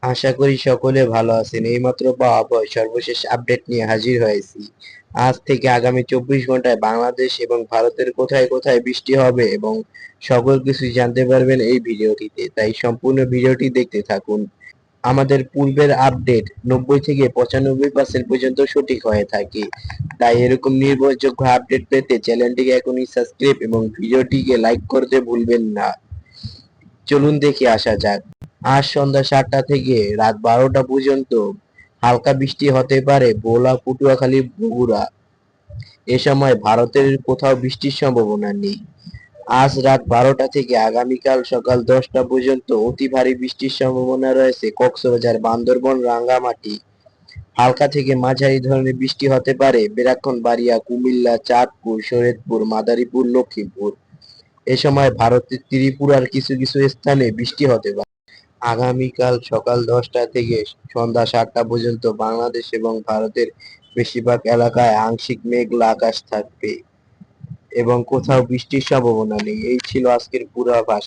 আশা করি সকলে ভালো আছেন। এইমাত্র পাওয়া সর্বশেষ আপডেট নিয়ে হাজির হয়েছি। আজ থেকে আগামী ২৪ ঘন্টায় বাংলাদেশ এবং ভারতের কোথায় কোথায় বৃষ্টি হবে এবং সকল কিছুই জানতে পারবেন এই ভিডিওটিতে। তাই সম্পূর্ণ ভিডিওটি দেখতে থাকুন। আমাদের পূর্বের আপডেট ৯০ থেকে ৯৫% পর্যন্ত সঠিক হয়ে থাকে। তাই এরকম নির্ভরযোগ্য আপডেট পেতে চ্যানেলটিকে এখনই সাবস্ক্রাইব এবং ভিডিওটিকে লাইক করতে ভুলবেন না। চলুন দেখে আসা যাক। আজ সন্ধ্যা ৭টা থেকে রাত ১২টা পর্যন্ত হালকা বৃষ্টি হতে পারে ভোলা, পটুয়াখালী, বগুড়া। এ সময় ভারতের কোথাও বৃষ্টির সম্ভাবনা নেই। আজ রাত ১২টা থেকে আগামীকাল সকাল ১০টা পর্যন্ত অতি ভারী বৃষ্টির সম্ভাবনা রয়েছে কক্সবাজার, বান্দরবন, রাঙ্গামাটি। হালকা থেকে মাঝারি ধরনের বৃষ্টি হতে পারে ব্রাহ্মণবাড়িয়া, কুমিল্লা, চাঁদপুর, শরীয়তপুর, মাদারীপুর, লক্ষ্মীপুর। এ সময় ভারতের ত্রিপুরার কিছু কিছু স্থানে বৃষ্টি হতে পারে। আগামীকাল সকাল ১০টা থেকে সন্ধ্যা ৭টা পর্যন্ত বাংলাদেশ এবং ভারতের বেশিরভাগ এলাকায় আংশিক মেঘলা আকাশ থাকবে এবং কোথাও বৃষ্টির সম্ভাবনা নেই। এই ছিল আজকের পূর্বাভাস।